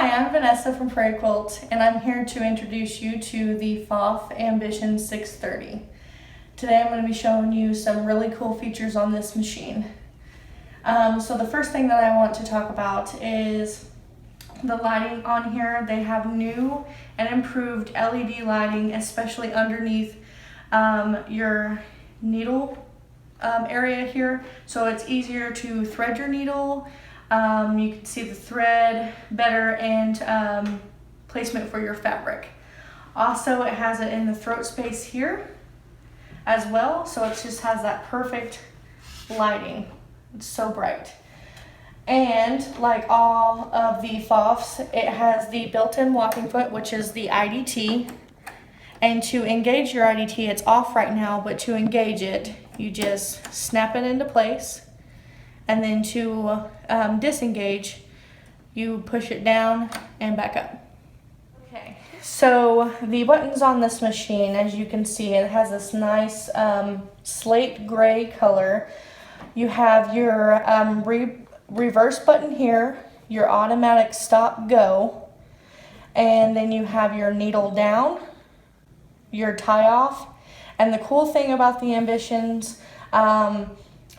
Hi, I'm Vanessa from Quilt, and I'm here to introduce you to the Pfaff Ambition 630. Today I'm going to be showing you some really cool features on this machine. So the first thing that I want to talk about is the lighting on here. They have new and improved LED lighting, especially underneath your needle area here, so it's easier to thread your needle. You can see the thread better and placement for your fabric. Also, it has it in the throat space here as well, so it just has that perfect lighting. It's so bright. And like all of the Pfaffs, it has the built-in walking foot, which is the IDT. And to engage your IDT, it's off right now, but to engage it, you just snap it into place. And then to disengage, you push it down and back up. Okay, so the buttons on this machine, as you can see, it has this nice slate gray color. You have your reverse button here, your automatic stop go, and then you have your needle down, your tie off. And the cool thing about the Ambitions,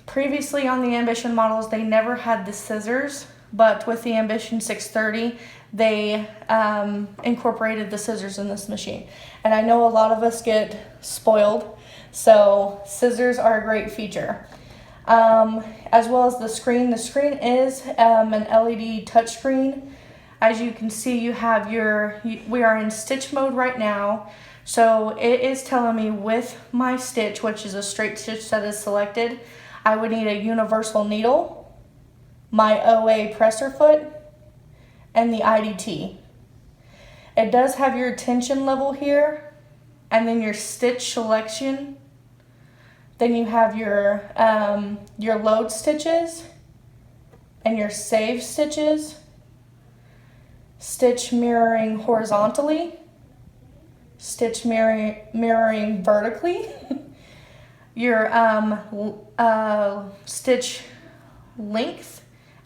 previously on the Ambition models, they never had the scissors, but with the Ambition 630, they incorporated the scissors in this machine. And I know a lot of us get spoiled, so scissors are a great feature. As well as the screen. The screen is an LED touchscreen. As you can see, you have we are in stitch mode right now. So it is telling me with my stitch, which is a straight stitch that is selected, I would need a universal needle, my OA presser foot, and the IDT. It does have your tension level here, and then your stitch selection. Then you have your load stitches and your save stitches, stitch mirroring horizontally, stitch mirroring vertically, your stitch length,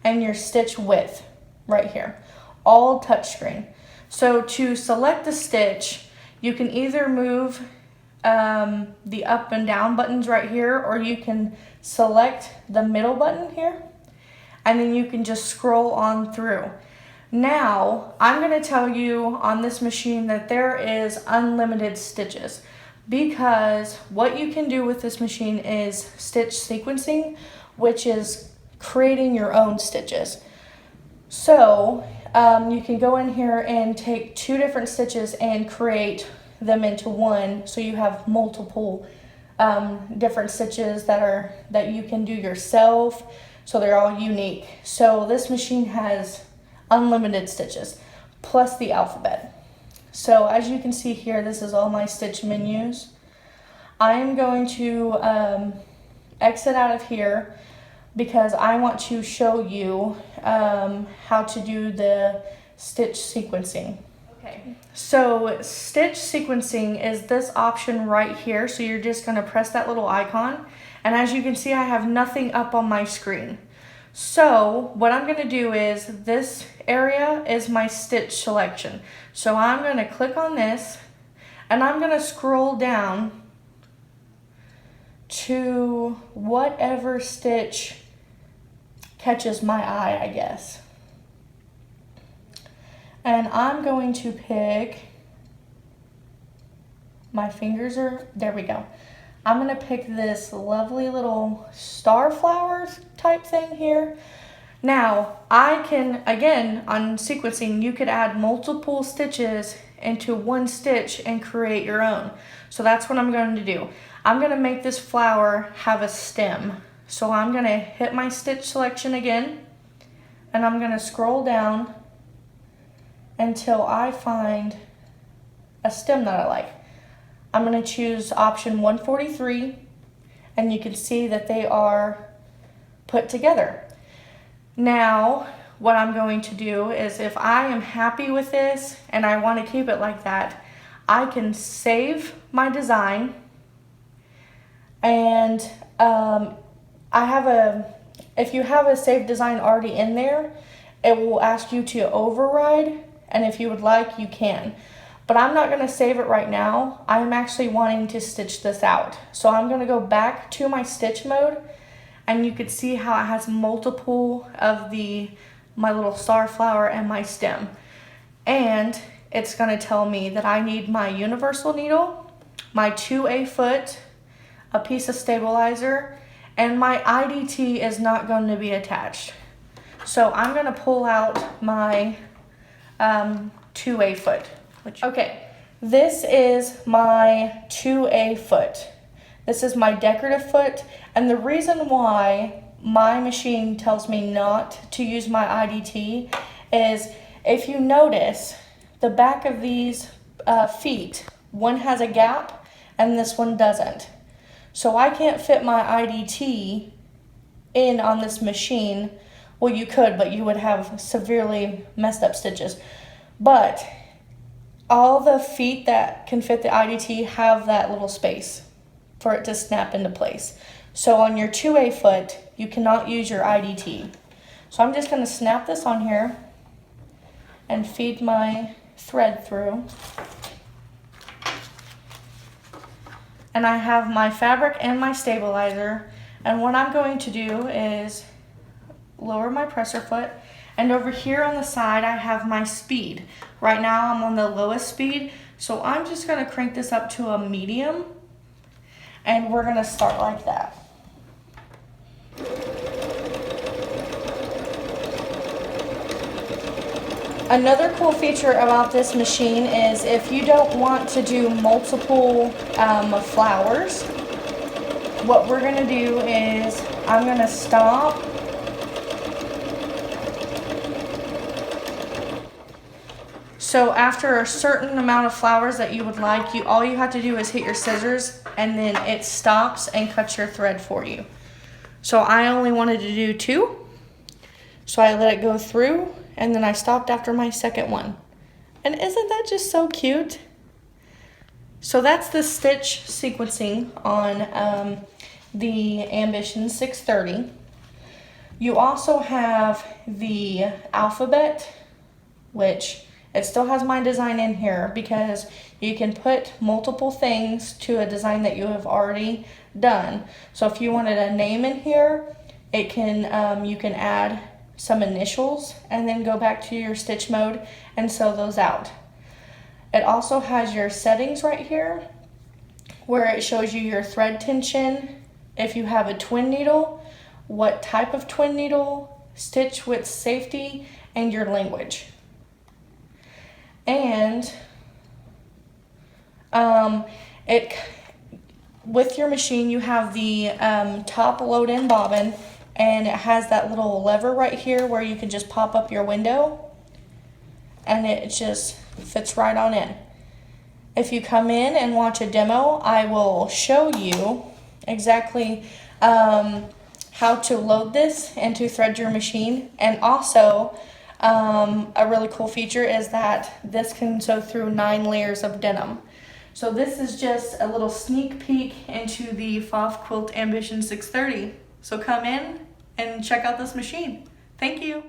and your stitch width right here, all touchscreen. So to select the stitch, you can either move the up and down buttons right here, or you can select the middle button here, and then you can just scroll on through. Now, I'm going to tell you on this machine that there is unlimited stitches, because what you can do with this machine is stitch sequencing, which is creating your own stitches. So you can go in here and take two different stitches and create them into one, so you have multiple different stitches that you can do yourself, so they're all unique. So this machine has unlimited stitches plus the alphabet. So as you can see here, this is all my stitch menus. I am going to exit out of here because I want to show you how to do the stitch sequencing. Okay, so stitch sequencing is this option right here. So you're just going to press that little icon, and as you can see, I have nothing up on my screen. So what I'm going to do is, this area is my stitch selection. So I'm going to click on this, and I'm going to scroll down to whatever stitch catches my eye, I guess. And I'm going to pick, my fingers are, there we go. I'm going to pick this lovely little star flowers type thing here. Now, I can, again, on sequencing, you could add multiple stitches into one stitch and create your own. So that's what I'm going to do. I'm going to make this flower have a stem. So I'm going to hit my stitch selection again, and I'm going to scroll down until I find a stem that I like. I'm going to choose option 143, and you can see that they are put together. Now, what I'm going to do is, if I am happy with this and I want to keep it like that, I can save my design, and if you have a saved design already in there, it will ask you to override and if you would like, you can. But I'm not going to save it right now. I'm actually wanting to stitch this out. So I'm going to go back to my stitch mode, and you can see how it has multiple of my little star flower and my stem. And it's going to tell me that I need my universal needle, my 2A foot, a piece of stabilizer, and my IDT is not going to be attached. So I'm going to pull out my 2A foot. Okay, this is my 2A foot. This is my decorative foot, and the reason why my machine tells me not to use my IDT is, if you notice, the back of these feet, one has a gap and this one doesn't. So I can't fit my IDT in on this machine. Well, you could, but you would have severely messed up stitches. But all the feet that can fit the IDT have that little space for it to snap into place. So on your 2A foot, you cannot use your IDT. So I'm just going to snap this on here and feed my thread through. And I have my fabric and my stabilizer. And what I'm going to do is lower my presser foot. And over here on the side, I have my speed. Right now, I'm on the lowest speed. So I'm just going to crank this up to a medium. And we're going to start like that. Another cool feature about this machine is if you don't want to do multiple flowers, what we're going to do is I'm going to stop. So after a certain amount of flowers that you would like, all you have to do is hit your scissors, and then it stops and cuts your thread for you. So I only wanted to do 2, so I let it go through, and then I stopped after my second one. And isn't that just so cute? So that's the stitch sequencing on the Ambition 630. You also have the alphabet, which it still has my design in here because you can put multiple things to a design that you have already done. So if you wanted a name in here, it can you can add some initials and then go back to your stitch mode and sew those out. It also has your settings right here where it shows you your thread tension, if you have a twin needle, what type of twin needle, stitch width safety, and your language. And with your machine, you have the top load-in bobbin, and it has that little lever right here where you can just pop up your window, and it just fits right on in. If you come in and watch a demo, I will show you exactly how to load this and to thread your machine. And also, a really cool feature is that this can sew through 9 layers of denim. So this is just a little sneak peek into the Pfaff Quilt Ambition 630. So come in and check out this machine. Thank you.